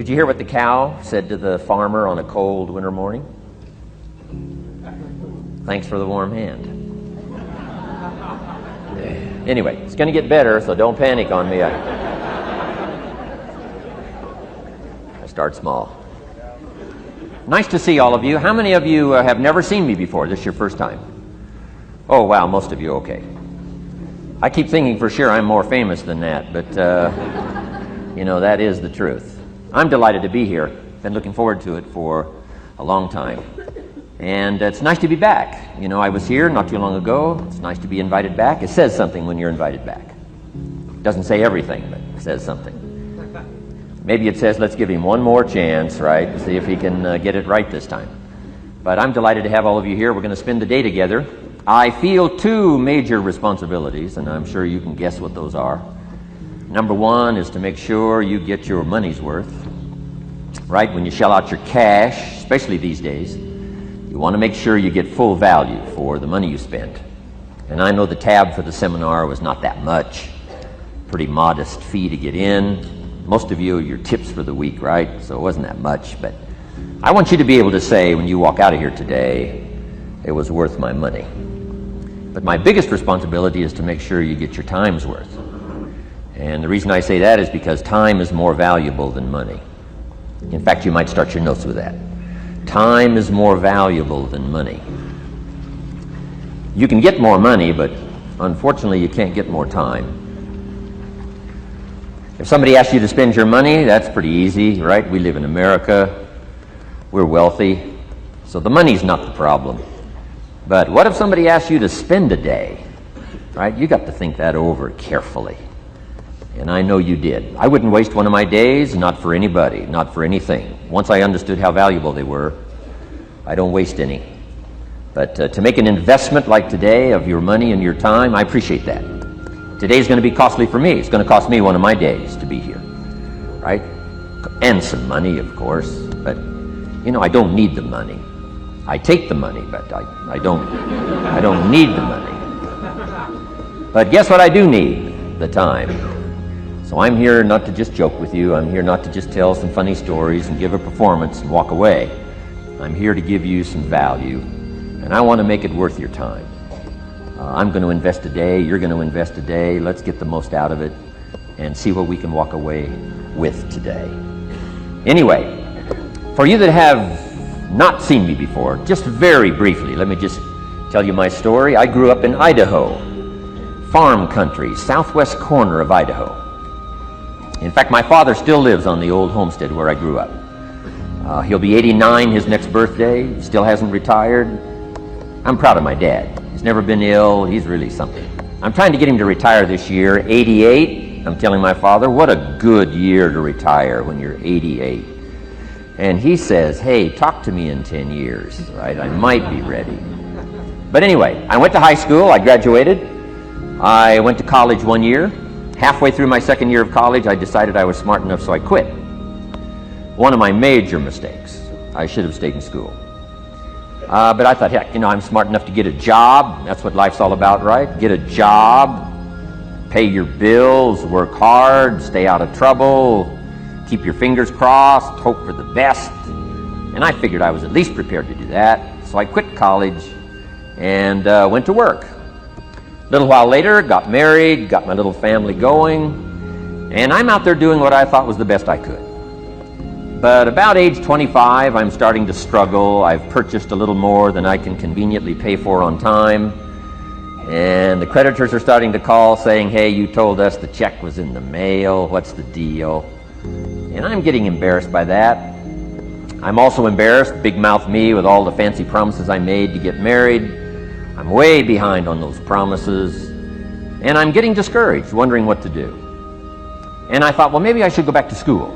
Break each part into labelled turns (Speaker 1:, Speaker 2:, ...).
Speaker 1: Did you hear what the cow said to the farmer on a cold winter morning? Thanks for the warm hand. Anyway, it's going to get better, so don't panic on me. I start small. Nice to see all of you. How many of you have never seen me before? This is your first time? Oh, wow, most of you, okay. I keep thinking for sure I'm more famous than that, but, that is the truth. I'm delighted to be here. Been looking forward to it for a long time. And it's nice to be back. I was here not too long ago. It's nice to be invited back. It says something when you're invited back. It doesn't say everything, but it says something. Maybe it says, let's give him one more chance, right? See if he can get it right this time. But I'm delighted to have all of you here. We're going to spend the day together. I feel two major responsibilities, and I'm sure you can guess what those are. Number one is to make sure you get your money's worth. Right? When you shell out your cash, especially these days, you want to make sure you get full value for the money you spent. And I know the tab for the seminar was not that much. Pretty modest fee to get in. Most of you, your tips for the week, right? So it wasn't that much. But I want you to be able to say when you walk out of here today, it was worth my money. But my biggest responsibility is to make sure you get your time's worth. And the reason I say that is because time is more valuable than money. In fact, you might start your notes with that. Time is more valuable than money. You can get more money, but unfortunately you can't get more time. If somebody asks you to spend your money, that's pretty easy, right? We live in America. We're wealthy. So the money's not the problem. But what if somebody asks you to spend a day? Right? You got to think that over carefully. And I know you did. I wouldn't waste one of my days, not for anybody, not for anything. Once I understood how valuable they were, I don't waste any. But to make an investment like today of your money and your time, I appreciate that. Today's going to be costly for me. It's going to cost me one of my days to be here, right? And some money, of course. But, I don't need the money. I take the money, but I don't need the money. But guess what I do need? The time. So I'm here not to just joke with you. I'm here not to just tell some funny stories and give a performance and walk away. I'm here to give you some value, and I want to make it worth your time. I'm going to invest a day. You're going to invest a day. Let's get the most out of it and see what we can walk away with today. Anyway, for you that have not seen me before, just very briefly, let me just tell you my story. I grew up in Idaho, farm country, southwest corner of Idaho. In fact, my father still lives on the old homestead where I grew up. He'll be 89 his next birthday, still hasn't retired. I'm proud of my dad. He's never been ill. He's really something. I'm trying to get him to retire this year, 88. I'm telling my father, what a good year to retire when you're 88. And he says, hey, talk to me in 10 years, right? I might be ready. But anyway, I went to high school. I graduated. I went to college 1 year. Halfway through my second year of college, I decided I was smart enough, so I quit. One of my major mistakes. I should have stayed in school. But I thought, heck, I'm smart enough to get a job. That's what life's all about, right? Get a job, pay your bills, work hard, stay out of trouble, keep your fingers crossed, hope for the best. And I figured I was at least prepared to do that. So I quit college and went to work. A little while later, got married, got my little family going, and I'm out there doing what I thought was the best I could. But about age 25, I'm starting to struggle. I've purchased a little more than I can conveniently pay for on time, and the creditors are starting to call saying, hey, you told us the check was in the mail. What's the deal? And I'm getting embarrassed by that. I'm also embarrassed, big mouth me, with all the fancy promises I made to get married. I'm way behind on those promises, and I'm getting discouraged, wondering what to do. And I thought, well, maybe I should go back to school,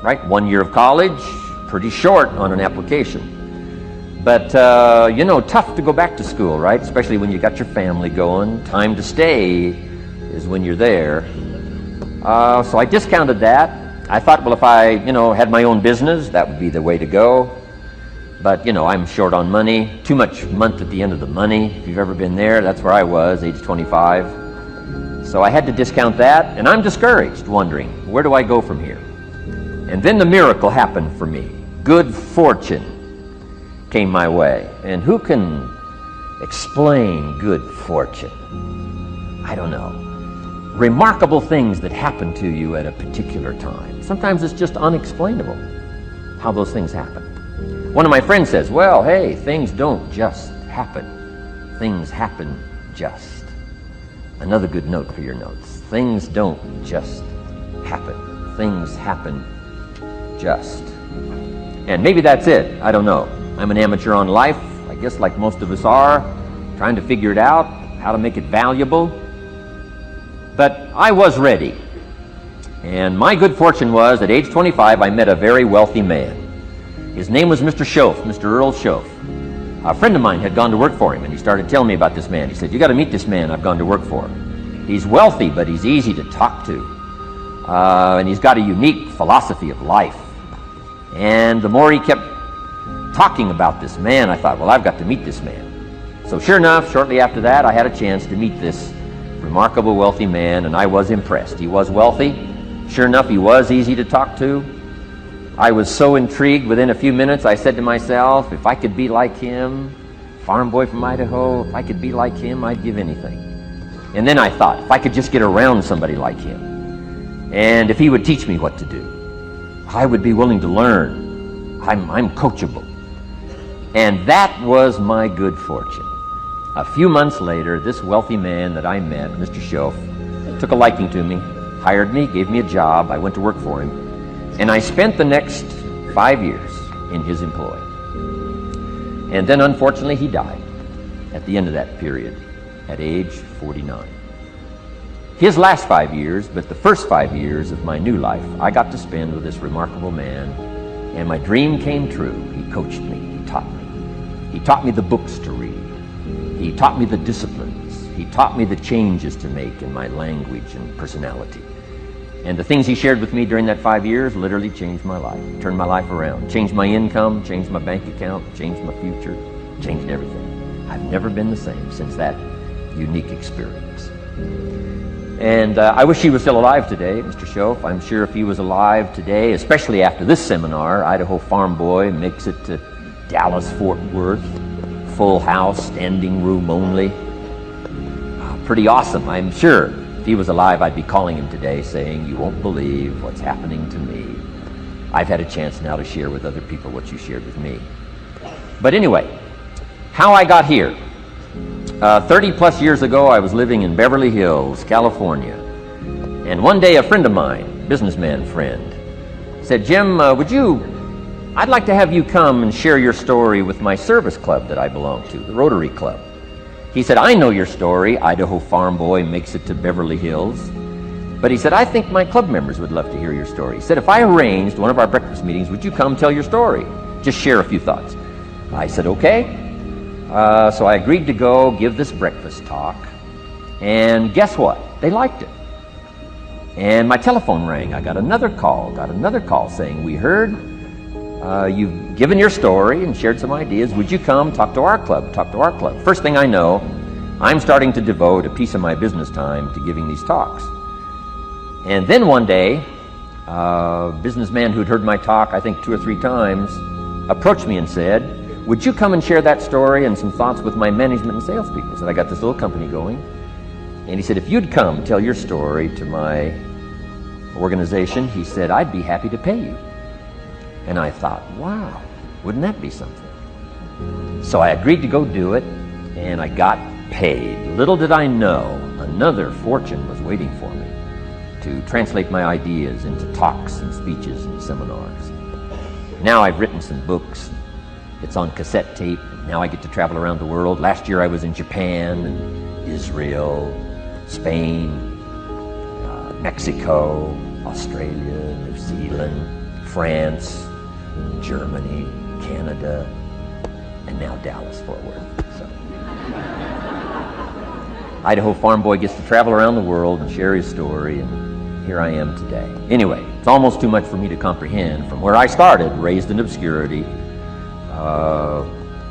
Speaker 1: right? 1 year of college, pretty short on an application. But, tough to go back to school, right? Especially when you got your family going. Time to stay is when you're there. So I discounted that. I thought, well, if I, had my own business, that would be the way to go. But, I'm short on money, too much month at the end of the money. If you've ever been there, that's where I was, age 25. So I had to discount that, and I'm discouraged, wondering, where do I go from here? And then the miracle happened for me. Good fortune came my way. And who can explain good fortune? I don't know. Remarkable things that happen to you at a particular time. Sometimes it's just unexplainable how those things happen. One of my friends says, well, hey, things don't just happen. Things happen just. Another good note for your notes. Things don't just happen. Things happen just. And maybe that's it. I don't know. I'm an amateur on life, I guess like most of us are, trying to figure it out, how to make it valuable. But I was ready. And my good fortune was, at age 25, I met a very wealthy man. His name was Mr. Schoaf, Mr. Earl Schoaf. A friend of mine had gone to work for him, and he started telling me about this man. He said, you got to meet this man I've gone to work for. He's wealthy, but he's easy to talk to. And he's got a unique philosophy of life. And the more he kept talking about this man, I thought, well, I've got to meet this man. So sure enough, shortly after that, I had a chance to meet this remarkable wealthy man, and I was impressed. He was wealthy. Sure enough, he was easy to talk to. I was so intrigued, within a few minutes, I said to myself, if I could be like him, farm boy from Idaho, if I could be like him, I'd give anything. And then I thought, if I could just get around somebody like him, and if he would teach me what to do, I would be willing to learn. I'm coachable. And that was my good fortune. A few months later, this wealthy man that I met, Mr. Schoaf, took a liking to me, hired me, gave me a job. I went to work for him. And I spent the next 5 years in his employ. And then, unfortunately, he died at the end of that period, at age 49. His last 5 years, but the first 5 years of my new life, I got to spend with this remarkable man, and my dream came true. He coached me, he taught me. He taught me the books to read. He taught me the disciplines. He taught me the changes to make in my language and personality. And the things he shared with me during that 5 years literally changed my life, turned my life around, changed my income, changed my bank account, changed my future, changed everything. I've never been the same since that unique experience. And I wish he was still alive today, Mr. Schoaf. I'm sure if he was alive today, especially after this seminar, Idaho Farm Boy makes it to Dallas-Fort Worth, full house, standing room only. Pretty awesome, I'm sure. If he was alive, I'd be calling him today saying, you won't believe what's happening to me. I've had a chance now to share with other people what you shared with me. But anyway, how I got here. 30 plus years ago, I was living in Beverly Hills, California. And one day a friend of mine, businessman friend, said, Jim, I'd like to have you come and share your story with my service club that I belong to, the Rotary Club. He said, I know your story, Idaho Farm Boy makes it to Beverly Hills. But he said, I think my club members would love to hear your story. He said, if I arranged one of our breakfast meetings, would you come tell your story? Just share a few thoughts. I said, okay. So I agreed to go give this breakfast talk. And guess what? They liked it. And my telephone rang. I got another call saying, we heard you've given your story and shared some ideas. Would you come talk to our club? First thing I know, I'm starting to devote a piece of my business time to giving these talks. And then one day, a businessman who'd heard my talk, I think 2 or 3 times, approached me and said, would you come and share that story and some thoughts with my management and salespeople? I said, I got this little company going. And he said, if you'd come tell your story to my organization, he said, I'd be happy to pay you. And I thought, wow, wouldn't that be something? So I agreed to go do it, and I got paid. Little did I know, another fortune was waiting for me to translate my ideas into talks and speeches and seminars. Now I've written some books. It's on cassette tape. Now I get to travel around the world. Last year I was in Japan and Israel, Spain, Mexico, Australia, New Zealand, France, Germany, Canada, and now Dallas-Fort Worth. So Idaho Farm Boy gets to travel around the world and share his story, and here I am today. Anyway, it's almost too much for me to comprehend. From where I started, raised in obscurity,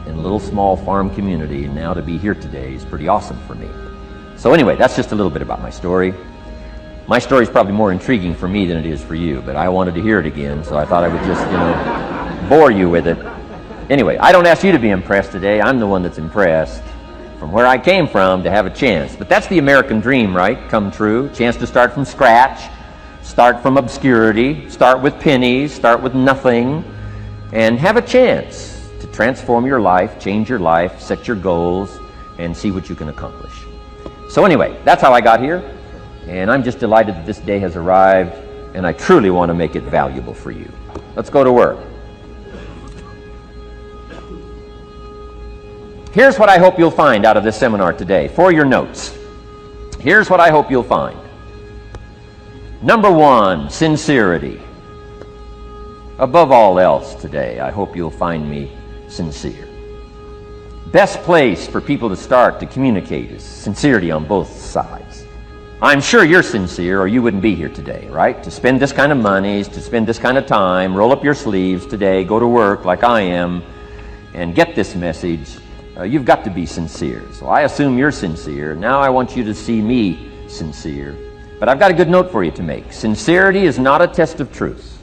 Speaker 1: in a little small farm community, and now to be here today is pretty awesome for me. So anyway, that's just a little bit about my story. My story is probably more intriguing for me than it is for you, but I wanted to hear it again, so I thought I would just, bore you with it. Anyway, I don't ask you to be impressed today. I'm the one that's impressed from where I came from to have a chance. But that's the American dream, right? Come true. Chance to start from scratch, start from obscurity, start with pennies, start with nothing, and have a chance to transform your life, change your life, set your goals, and see what you can accomplish. So anyway, that's how I got here, and I'm just delighted that this day has arrived, and I truly want to make it valuable for you. Let's go to work. Here's what I hope you'll find out of this seminar today for your notes. Here's what I hope you'll find. Number one, sincerity. Above all else today, I hope you'll find me sincere. Best place for people to start to communicate is sincerity on both sides. I'm sure you're sincere or you wouldn't be here today, right? To spend this kind of money, to spend this kind of time, roll up your sleeves today, go to work like I am, and get this message. You've got to be sincere. So I assume you're sincere. Now I want you to see me sincere. But I've got a good note for you to make. Sincerity is not a test of truth.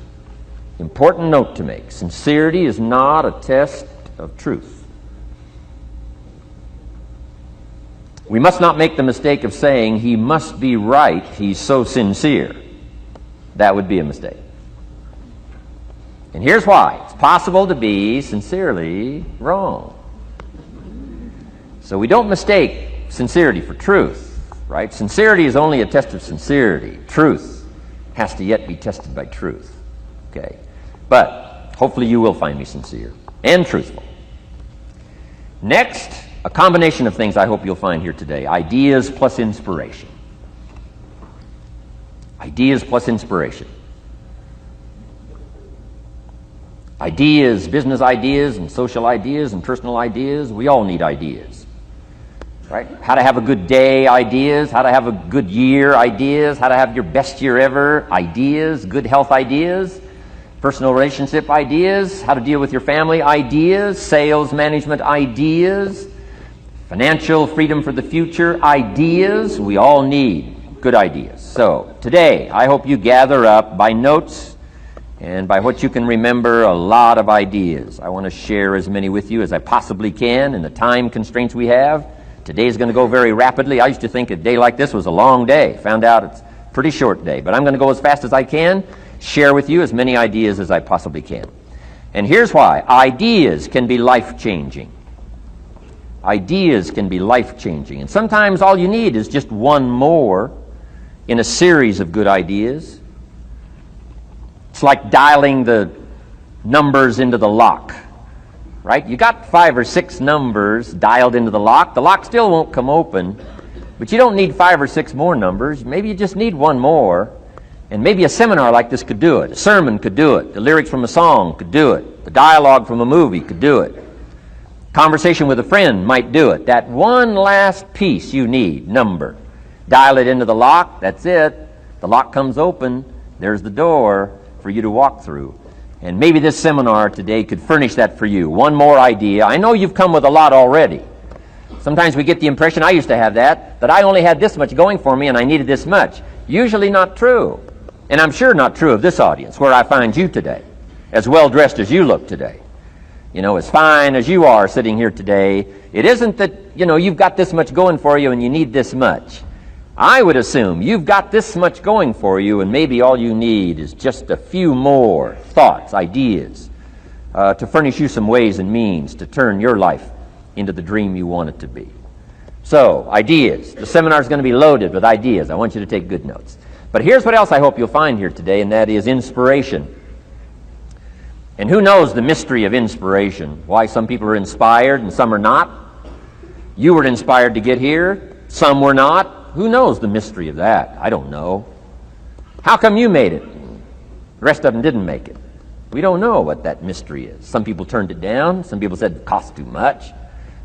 Speaker 1: Important note to make. Sincerity is not a test of truth. We must not make the mistake of saying he must be right, he's so sincere. That would be a mistake. And here's why. It's possible to be sincerely wrong. So we don't mistake sincerity for truth, right? Sincerity is only a test of sincerity. Truth has to yet be tested by truth, okay? But hopefully you will find me sincere and truthful. Next, a combination of things I hope you'll find here today. Ideas plus inspiration. Ideas plus inspiration. Ideas, business ideas and social ideas and personal ideas, we all need ideas. Right? How to have a good day ideas, how to have a good year ideas, how to have your best year ever ideas, good health ideas, personal relationship ideas, how to deal with your family ideas, sales management ideas, financial freedom for the future ideas. We all need good ideas. So today, I hope you gather up by notes and by what you can remember a lot of ideas. I want to share as many with you as I possibly can in the time constraints we have. Today's going to go very rapidly. I used to think a day like this was a long day. Found out it's a pretty short day. But I'm going to go as fast as I can, share with you as many ideas as I possibly can. And here's why. Ideas can be life-changing. Ideas can be life-changing. And sometimes all you need is just one more in a series of good ideas. It's like dialing the numbers into the lock. Right? You got 5 or 6 numbers dialed into the lock. The lock still won't come open, but you don't need 5 or 6 more numbers. Maybe you just need one more, and maybe a seminar like this could do it. A sermon could do it. The lyrics from a song could do it. The dialogue from a movie could do it. Conversation with a friend might do it. That one last piece you need, number. Dial it into the lock. That's it. The lock comes open. There's the door for you to walk through. And maybe this seminar today could furnish that for you. One more idea. I know you've come with a lot already. Sometimes we get the impression, I used to have that I only had this much going for me and I needed this much. Usually not true. And I'm sure not true of this audience, where I find you today, as well dressed as you look today. As fine as you are sitting here today. It isn't that, you've got this much going for you and you need this much. I would assume you've got this much going for you, and maybe all you need is just a few more thoughts, ideas, to furnish you some ways and means to turn your life into the dream you want it to be. So, ideas. The seminar is going to be loaded with ideas. I want you to take good notes. But here's what else I hope you'll find here today, and that is inspiration. And who knows the mystery of inspiration? Why some people are inspired and some are not? You were inspired to get here. Some were not. Who knows the mystery of that? I don't know. How come you made it? The rest of them didn't make it. We don't know what that mystery is. Some people turned it down. Some people said it costs too much.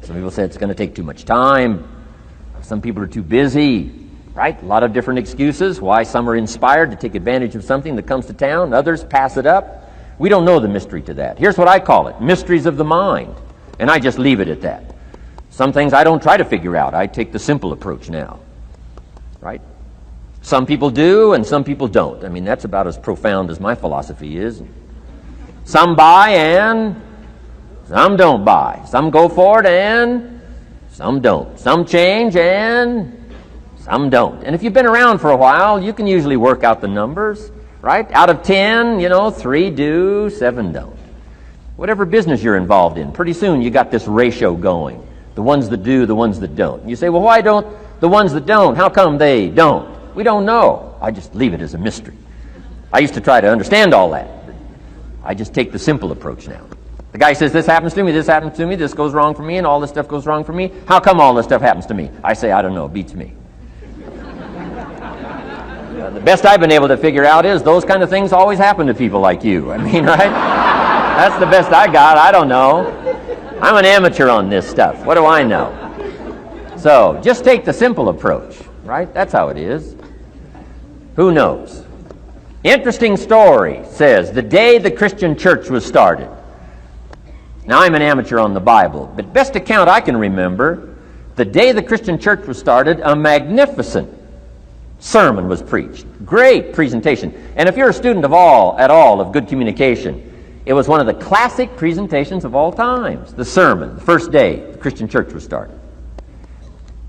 Speaker 1: Some people said it's going to take too much time. Some people are too busy, right? A lot of different excuses why some are inspired to take advantage of something that comes to town. Others pass it up. We don't know the mystery to that. Here's what I call it. Mysteries of the mind. And I just leave it at that. Some things I don't try to figure out. I take the simple approach now. Right? Some people do and some people don't. I mean, that's about as profound as my philosophy is. Some buy and some don't buy. Some go for it and some don't. Some change and some don't. And if you've been around for a while, you can usually work out the numbers, right? Out of 10, 3 do, 7 don't. Whatever business you're involved in, pretty soon you got this ratio going. The ones that do, the ones that don't. And you say, well, why don't the ones that don't, how come they don't? We don't know. I just leave it as a mystery. I used to try to understand all that. I just take the simple approach now. The guy says, this happens to me, this goes wrong for me, and all this stuff goes wrong for me. How come all this stuff happens to me? I say, I don't know, beats me. The best I've been able to figure out is those kind of things always happen to people like you. I mean, right? That's the best I got. I don't know. I'm an amateur on this stuff. What do I know? So, just take the simple approach, right? That's how it is. Who knows? Interesting story says the day the Christian church was started. Now, I'm an amateur on the Bible, but best account I can remember, the day the Christian church was started, a magnificent sermon was preached. Great presentation. And if you're a student at all of good communication, it was one of the classic presentations of all times. The sermon, the first day the Christian church was started.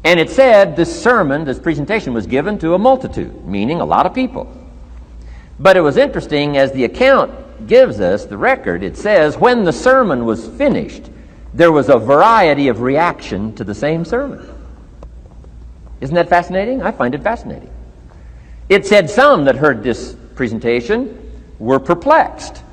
Speaker 1: And it said this sermon, this presentation was given to a multitude, meaning a lot of people. But it was interesting, as the account gives us, the record, it says, when the sermon was finished, there was a variety of reaction to the same sermon. Isn't that fascinating? I find it fascinating. It said some that heard this presentation were perplexed.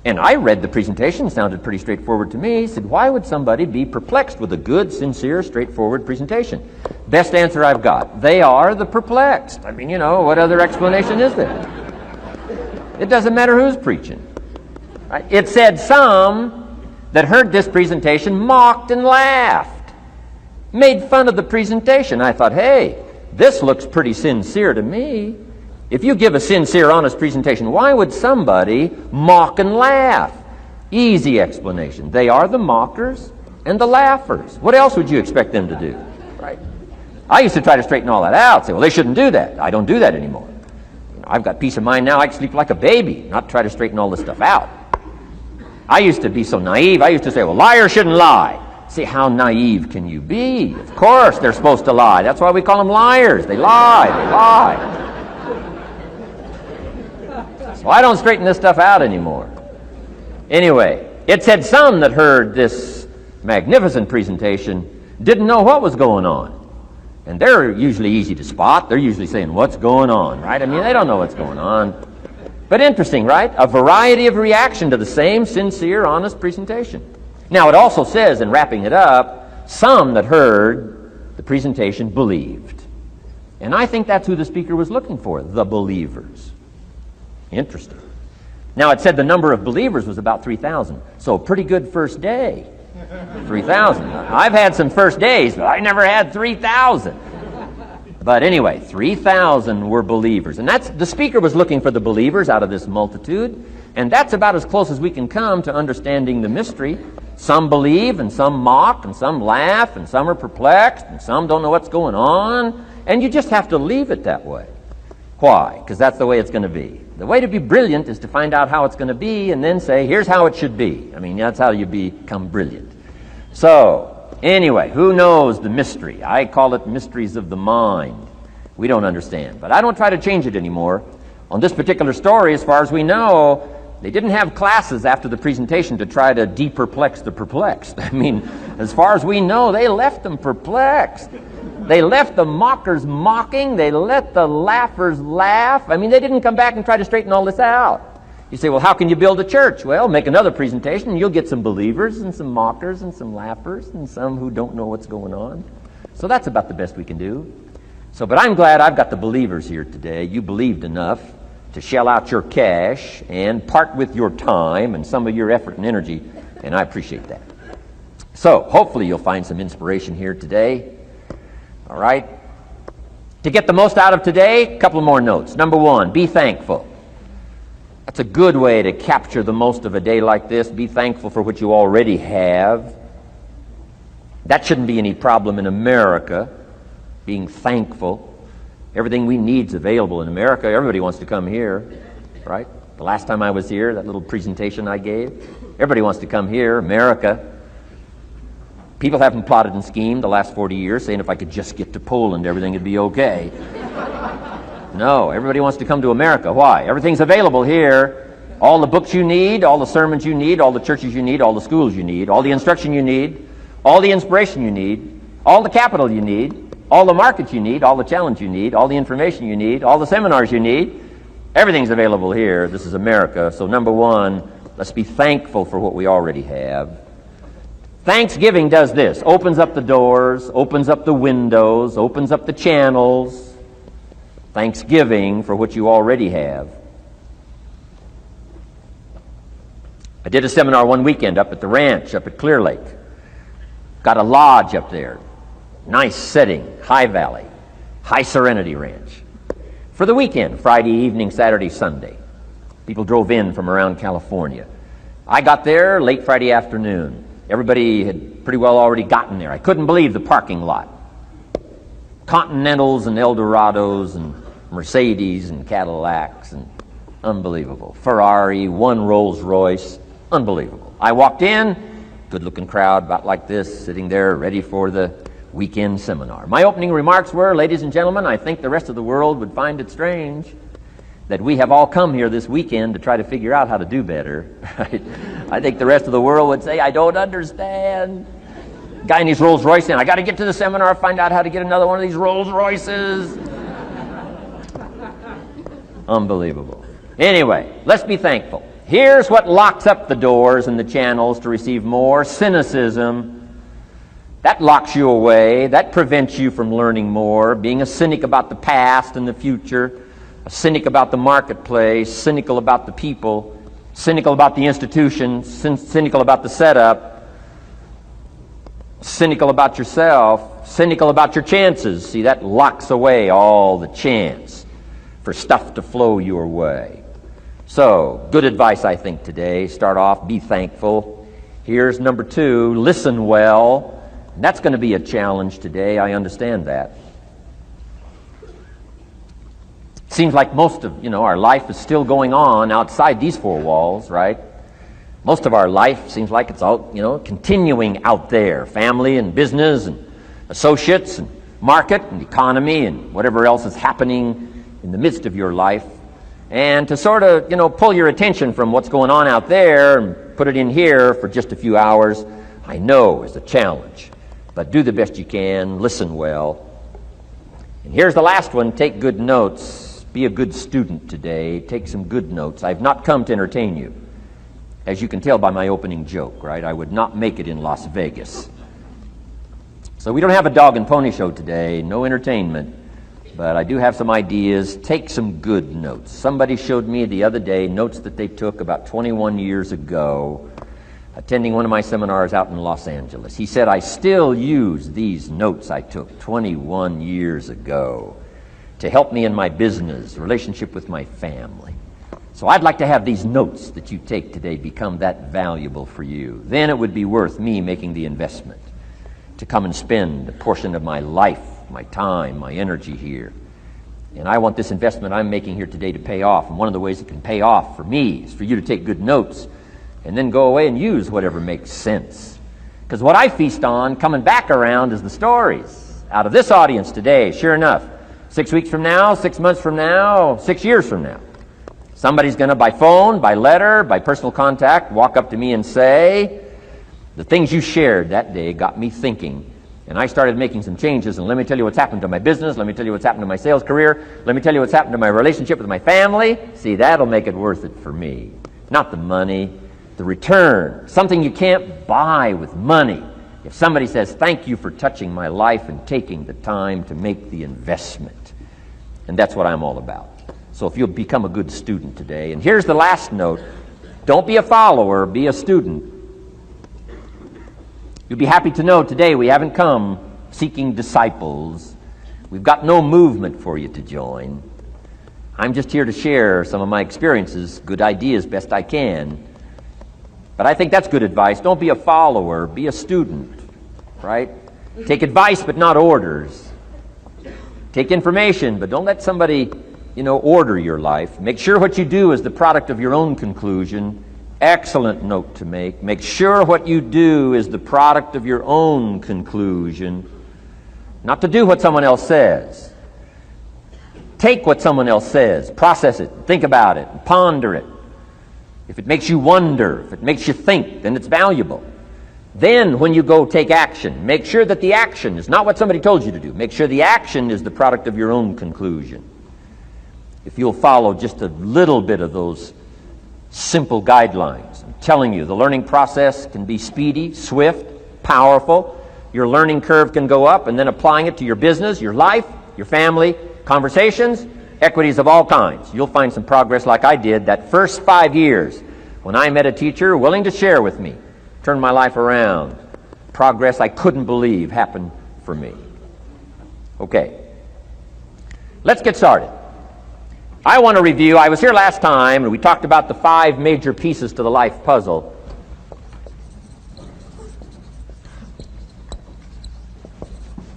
Speaker 1: And I read the presentation, sounded pretty straightforward to me. Said, why would somebody be perplexed with a good, sincere, straightforward presentation? Best answer I've got. They are the perplexed. I mean, what other explanation is there? It doesn't matter who's preaching. Right? It said some that heard this presentation mocked and laughed, made fun of the presentation. I thought, hey, this looks pretty sincere to me. If you give a sincere, honest presentation, why would somebody mock and laugh? Easy explanation. They are the mockers and the laughers. What else would you expect them to do? Right? I used to try to straighten all that out. Say, well, they shouldn't do that. I don't do that anymore. I've got peace of mind now. I can sleep like a baby, not try to straighten all this stuff out. I used to be so naive. I used to say, well, liars shouldn't lie. See, how naive can you be? Of course they're supposed to lie. That's why we call them liars. They lie. So I don't straighten this stuff out anymore. Anyway, it said some that heard this magnificent presentation didn't know what was going on. And they're usually easy to spot. They're usually saying, what's going on, right? I mean, they don't know what's going on. But interesting, right? A variety of reaction to the same sincere, honest presentation. Now, it also says, in wrapping it up, some that heard the presentation believed. And I think that's who the speaker was looking for, the believers. Interesting. Now, it said the number of believers was about 3,000. So, a pretty good first day. 3,000. I've had some first days, but I never had 3,000. But anyway, 3,000 were believers. And that's the speaker was looking for the believers out of this multitude. And that's about as close as we can come to understanding the mystery. Some believe, and some mock, and some laugh, and some are perplexed, and some don't know what's going on. And you just have to leave it that way. Why? Because that's the way it's going to be. The way to be brilliant is to find out how it's going to be and then say, here's how it should be. I mean, that's how you become brilliant. So, anyway, who knows the mystery? I call it mysteries of the mind. We don't understand. But I don't try to change it anymore. On this particular story, as far as we know, they didn't have classes after the presentation to try to de-perplex the perplexed. I mean, as far as we know, they left them perplexed. They left the mockers mocking. They let the laughers laugh. I mean, they didn't come back and try to straighten all this out. You say, well, how can you build a church? Well, make another presentation, and you'll get some believers and some mockers and some laughers and some who don't know what's going on. So that's about the best we can do. So, but I'm glad I've got the believers here today. You believed enough to shell out your cash and part with your time and some of your effort and energy, and I appreciate that. So, hopefully you'll find some inspiration here today. All right? To get the most out of today, a couple more notes. Number one, be thankful. That's a good way to capture the most of a day like this. Be thankful for what you already have. That shouldn't be any problem in America, being thankful. Everything we need is available in America. Everybody wants to come here, right? The last time I was here, that little presentation I gave, everybody wants to come here, America. People haven't plotted and schemed the last 40 years saying if I could just get to Poland, everything would be okay. No, everybody wants to come to America. Why? Everything's available here. All the books you need, all the sermons you need, all the churches you need, all the schools you need, all the instruction you need, all the inspiration you need, all the capital you need, all the markets you need, all the challenge you need, all the information you need, all the seminars you need. Everything's available here. This is America. So number one, let's be thankful for what we already have. Thanksgiving does this. Opens up the doors, opens up the windows, opens up the channels. Thanksgiving for what you already have. I did a seminar one weekend up at the ranch, up at Clear Lake. Got a lodge up there. Nice setting, high valley, high serenity ranch. For the weekend, Friday evening, Saturday, Sunday. People drove in from around California. I got there late Friday afternoon. Everybody had pretty well already gotten there. I couldn't believe the parking lot. Continentals and Eldorados and Mercedes and Cadillacs and unbelievable. Ferrari, one Rolls Royce, unbelievable. I walked in, good-looking crowd about like this, sitting there ready for the weekend seminar. My opening remarks were, ladies and gentlemen, I think the rest of the world would find it strange that we have all come here this weekend to try to figure out how to do better. Right? I think the rest of the world would say, I don't understand. Guy in his Rolls Royce saying, I got to get to the seminar, find out how to get another one of these Rolls Royces. Unbelievable. Anyway, let's be thankful. Here's what locks up the doors and the channels to receive more: cynicism. That locks you away. That prevents you from learning more. Being a cynic about the past and the future, a cynic about the marketplace, cynical about the people, cynical about the institutions, cynical about the setup, cynical about yourself, cynical about your chances. See, that locks away all the chance for stuff to flow your way. So, good advice, I think, today. Start off, be thankful. Here's number two, listen well. And that's going to be a challenge today. I understand that. Seems like most of, our life is still going on outside these four walls, right? Most of our life seems like it's out, continuing out there. Family and business and associates and market and economy and whatever else is happening in the midst of your life. And to sort of, pull your attention from what's going on out there and put it in here for just a few hours, I know is a challenge. But do the best you can, listen well. And here's the last one, take good notes. Be a good student today. Take some good notes. I've not come to entertain you. As you can tell by my opening joke, right? I would not make it in Las Vegas. So we don't have a dog and pony show today, no entertainment. But I do have some ideas. Take some good notes. Somebody showed me the other day notes that they took about 21 years ago, attending one of my seminars out in Los Angeles. He said, I still use these notes I took 21 years ago to help me in my business, relationship with my family. So I'd like to have these notes that you take today become that valuable for you. Then it would be worth me making the investment to come and spend a portion of my life, my time, my energy here. And I want this investment I'm making here today to pay off. And one of the ways it can pay off for me is for you to take good notes and then go away and use whatever makes sense. Because what I feast on coming back around is the stories out of this audience today. Sure enough, 6 weeks from now, 6 months from now, 6 years from now, somebody's going to, by phone, by letter, by personal contact, walk up to me and say, the things you shared that day got me thinking. And I started making some changes, and let me tell you what's happened to my business. Let me tell you what's happened to my sales career. Let me tell you what's happened to my relationship with my family. See, that'll make it worth it for me. Not the money, the return. Something you can't buy with money. If somebody says, thank you for touching my life and taking the time to make the investment. And that's what I'm all about. So if you'll become a good student today. And here's the last note. Don't be a follower, be a student. You'll be happy to know today we haven't come seeking disciples. We've got no movement for you to join. I'm just here to share some of my experiences, good ideas best I can. But I think that's good advice. Don't be a follower, be a student, right? Take advice but not orders. Take information, but don't let somebody, order your life. Make sure what you do is the product of your own conclusion. Excellent note to make. Make sure what you do is the product of your own conclusion. Not to do what someone else says. Take what someone else says, process it, think about it, ponder it. If it makes you wonder, if it makes you think, then it's valuable. Then, when you go take action, make sure that the action is not what somebody told you to do. Make sure the action is the product of your own conclusion. If you'll follow just a little bit of those simple guidelines, I'm telling you, the learning process can be speedy, swift, powerful. Your learning curve can go up, and then applying it to your business, your life, your family, conversations, equities of all kinds. You'll find some progress like I did that first 5 years when I met a teacher willing to share with me. Turned my life around. Progress I couldn't believe happened for me. Okay. Let's get started. I want to review, I was here last time and we talked about the 5 major pieces to the life puzzle.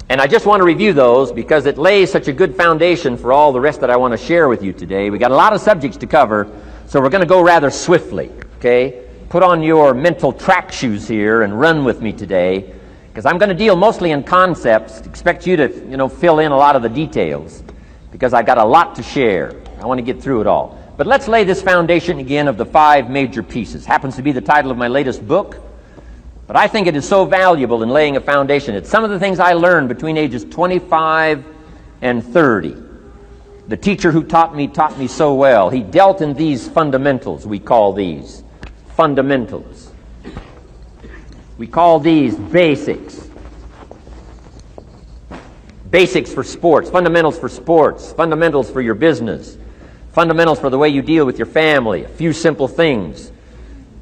Speaker 1: And I just want to review those because it lays such a good foundation for all the rest that I want to share with you today. We got a lot of subjects to cover, so we're going to go rather swiftly, okay? Put on your mental track shoes here and run with me today, because I'm going to deal mostly in concepts. Expect you to, fill in a lot of the details, because I've got a lot to share. I want to get through it all. But let's lay this foundation again of the 5 major pieces. Happens to be the title of my latest book, but I think it is so valuable in laying a foundation. It's some of the things I learned between ages 25 and 30. The teacher who taught me so well. He dealt in these fundamentals, we call these. Fundamentals. We call these basics. Basics for sports, fundamentals for sports, fundamentals for your business, fundamentals for the way you deal with your family, a few simple things,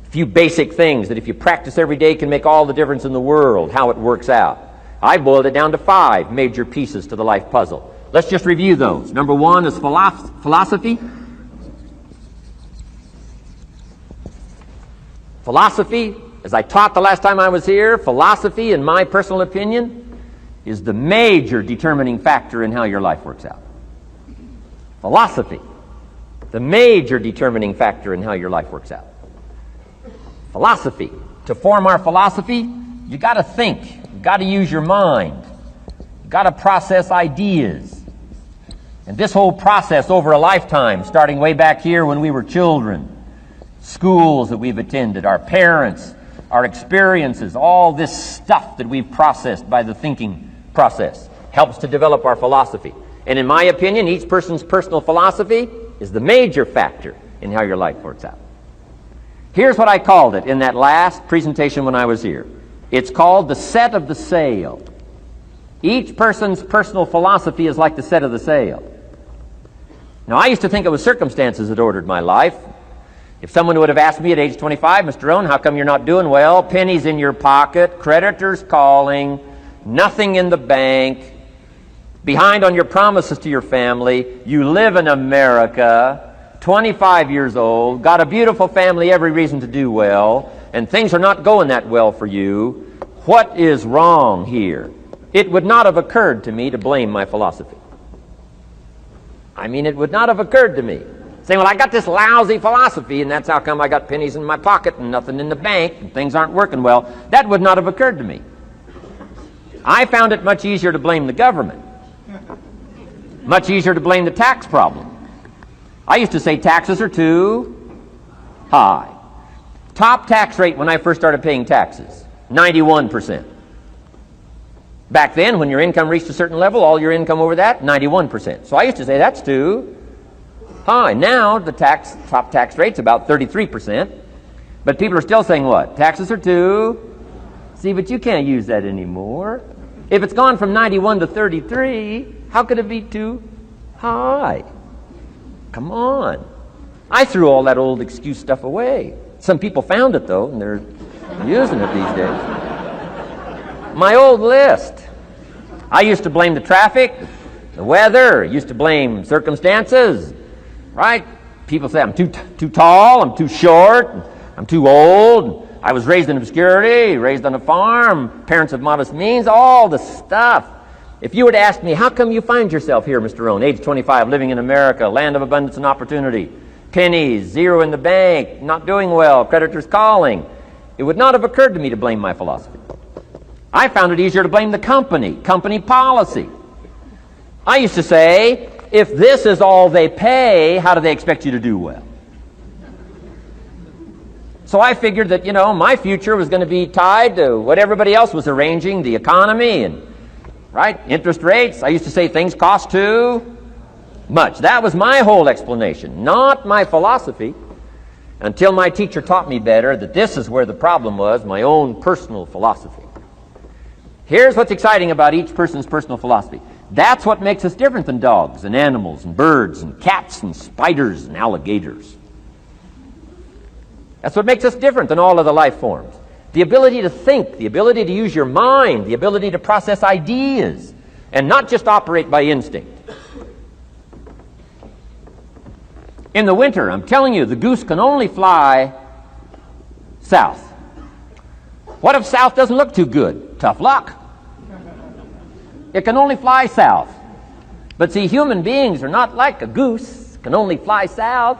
Speaker 1: a few basic things that if you practice every day can make all the difference in the world, how it works out. I boiled it down to 5 major pieces to the life puzzle. Let's just review those. Number 1 is philosophy. Philosophy, as I taught the last time I was here, philosophy, in my personal opinion, is the major determining factor in how your life works out. Philosophy, the major determining factor in how your life works out. Philosophy. To form our philosophy, you got to think. You got to use your mind. You got to process ideas. And this whole process over a lifetime, starting way back here when we were children, schools that we've attended, our parents, our experiences, all this stuff that we've processed by the thinking process helps to develop our philosophy. And in my opinion, each person's personal philosophy is the major factor in how your life works out. Here's what I called it in that last presentation when I was here. It's called the set of the sail. Each person's personal philosophy is like the set of the sail. Now, I used to think it was circumstances that ordered my life. If someone would have asked me at age 25, Mr. Rohn, how come you're not doing well? Pennies in your pocket, creditors calling, nothing in the bank, behind on your promises to your family, you live in America, 25 years old, got a beautiful family, every reason to do well, and things are not going that well for you. What is wrong here? It would not have occurred to me to blame my philosophy. It would not have occurred to me. Saying, well, I got this lousy philosophy, and that's how come I got pennies in my pocket and nothing in the bank, and things aren't working well. That would not have occurred to me. I found it much easier to blame the government. Much easier to blame the tax problem. I used to say taxes are too high. Top tax rate when I first started paying taxes, 91%. Back then, when your income reached a certain level, all your income over that, 91%. So I used to say that's too high. Now, the top tax rate's about 33%. But people are still saying what? Taxes are too. See, but you can't use that anymore. If it's gone from 91 to 33, how could it be too high? Come on. I threw all that old excuse stuff away. Some people found it, though, and they're using it these days. My old list. I used to blame the traffic, the weather, used to blame circumstances, right? People say I'm too tall, I'm too short, I'm too old, I was raised in obscurity, raised on a farm, parents of modest means, all the stuff. If you were to ask me, how come you find yourself here, Mr. Rohn, age 25, living in America, land of abundance and opportunity, pennies, zero in the bank, not doing well, creditors calling, it would not have occurred to me to blame my philosophy. I found it easier to blame the company policy. I used to say, if this is all they pay, how do they expect you to do well? So I figured that, my future was going to be tied to what everybody else was arranging, the economy and, interest rates. I used to say things cost too much. That was my whole explanation, not my philosophy, until my teacher taught me better that this is where the problem was, my own personal philosophy. Here's what's exciting about each person's personal philosophy. That's what makes us different than dogs and animals and birds and cats and spiders and alligators. That's what makes us different than all of the life forms. The ability to think, the ability to use your mind, the ability to process ideas, and not just operate by instinct. In the winter, I'm telling you, the goose can only fly south. What if south doesn't look too good? Tough luck. It can only fly south. But see, human beings are not like a goose, can only fly south.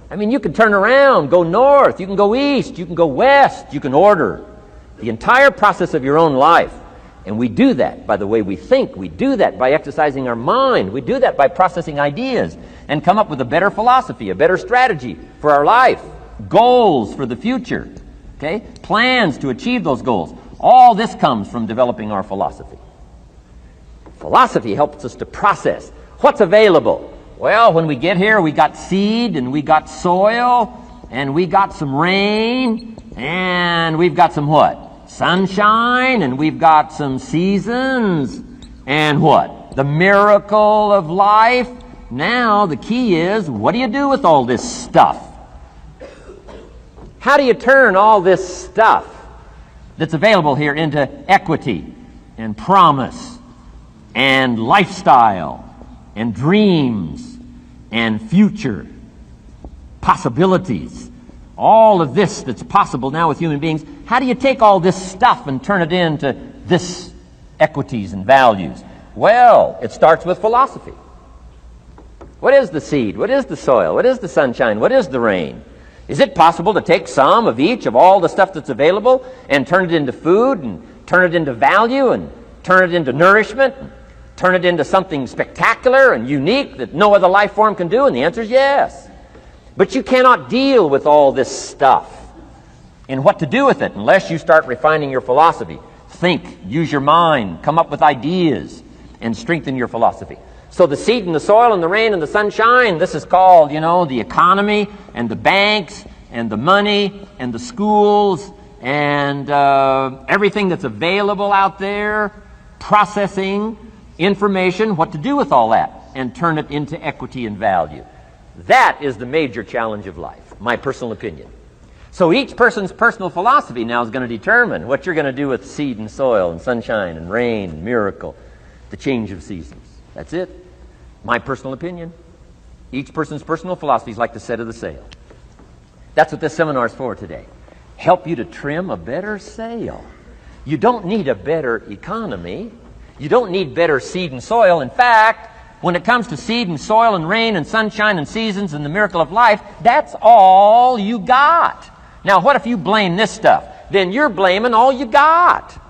Speaker 1: I mean, you can turn around, go north, you can go east, you can go west, you can order the entire process of your own life. And we do that by the way we think. We do that by exercising our mind. We do that by processing ideas and come up with a better philosophy, a better strategy for our life, goals for the future, okay? Plans to achieve those goals. All this comes from developing our philosophy. Philosophy helps us to process what's available. Well, when we get here, we got seed, and we got soil, and we got some rain, and we've got some what? Sunshine, and we've got some seasons, and what? The miracle of life. Now, the key is, what do you do with all this stuff? How do you turn all this stuff that's available here into equity and promise and lifestyle and dreams and future possibilities? All of this that's possible now with human beings, how do you take all this stuff and turn it into this equities and values? Well, it starts with philosophy. What is the seed? What is the soil? What is the sunshine? What is the rain? Is it possible to take some of each of all the stuff that's available and turn it into food and turn it into value and turn it into nourishment and turn it into something spectacular and unique that no other life form can do? And the answer is yes. But you cannot deal with all this stuff and what to do with it unless you start refining your philosophy. Think, use your mind, come up with ideas, and strengthen your philosophy. So the seed and the soil and the rain and the sunshine, this is called, the economy and the banks and the money and the schools and everything that's available out there, processing information, what to do with all that, and turn it into equity and value. That is the major challenge of life, my personal opinion. So each person's personal philosophy now is going to determine what you're going to do with seed and soil and sunshine and rain and miracle, the change of seasons. That's it. My personal opinion. Each person's personal philosophy is like the set of the sail. That's what this seminar is for today. Help you to trim a better sail. You don't need a better economy. You don't need better seed and soil. In fact, when it comes to seed and soil and rain and sunshine and seasons and the miracle of life, that's all you got. Now, what if you blame this stuff? Then you're blaming all you got.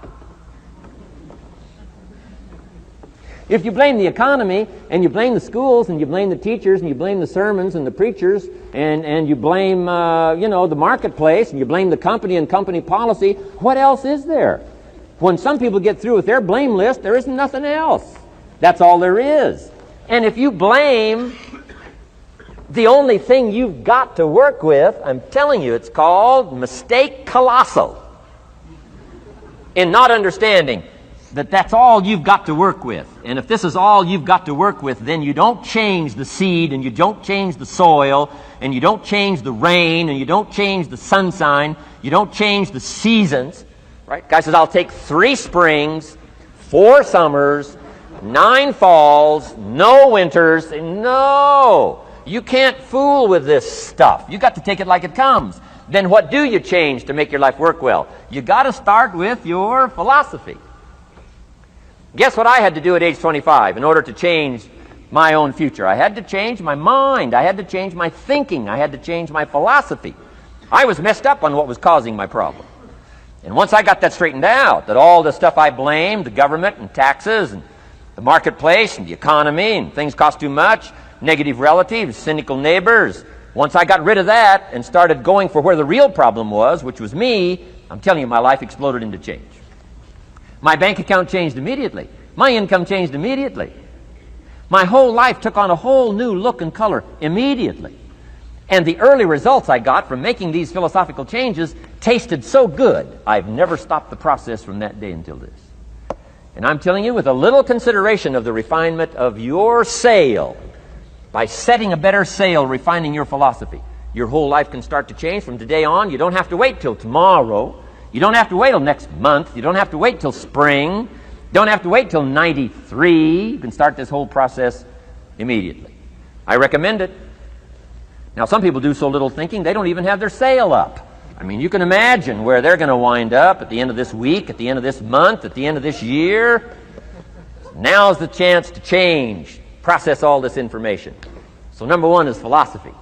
Speaker 1: If you blame the economy, and you blame the schools, and you blame the teachers, and you blame the sermons and the preachers, and you blame, the marketplace, and you blame the company and company policy, what else is there? When some people get through with their blame list, there isn't nothing else. That's all there is. And if you blame the only thing you've got to work with, I'm telling you, it's called mistake colossal in not understanding that that's all you've got to work with. And if this is all you've got to work with, then you don't change the seed, and you don't change the soil, and you don't change the rain, and you don't change the sunshine, you don't change the seasons. Right? Guy says, I'll take 3 springs, 4 summers, 9 falls, no winters. No! You can't fool with this stuff. You got to take it like it comes. Then what do you change to make your life work well? You got to start with your philosophy. Guess what I had to do at age 25 in order to change my own future? I had to change my mind. I had to change my thinking. I had to change my philosophy. I was messed up on what was causing my problem. And once I got that straightened out, that all the stuff I blamed, the government and taxes and the marketplace and the economy and things cost too much, negative relatives, cynical neighbors, once I got rid of that and started going for where the real problem was, which was me, I'm telling you, my life exploded into change. My bank account changed immediately. My income changed immediately. My whole life took on a whole new look and color immediately. And the early results I got from making these philosophical changes tasted so good, I've never stopped the process from that day until this. And I'm telling you, with a little consideration of the refinement of your sail, by setting a better sail, refining your philosophy, your whole life can start to change from today on. You don't have to wait till tomorrow. You don't have to wait till next month. You don't have to wait till spring. You don't have to wait till 93. You can start this whole process immediately. I recommend it. Now, some people do so little thinking, they don't even have their sail up. I mean, you can imagine where they're going to wind up at the end of this week, at the end of this month, at the end of this year. Now's the chance to change, process all this information. So number one is philosophy.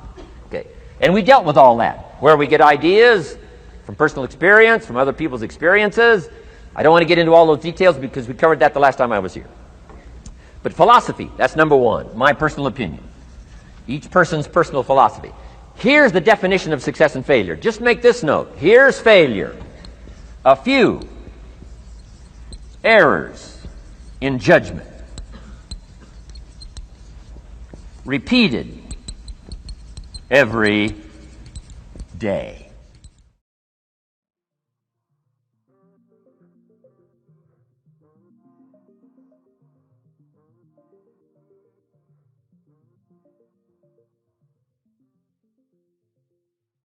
Speaker 1: Okay. And we dealt with all that, where we get ideas from personal experience, from other people's experiences. I don't want to get into all those details because we covered that the last time I was here. But philosophy, that's number one, my personal opinion. Each person's personal philosophy. Here's the definition of success and failure. Just make this note. Here's failure. A few errors in judgment, repeated every day.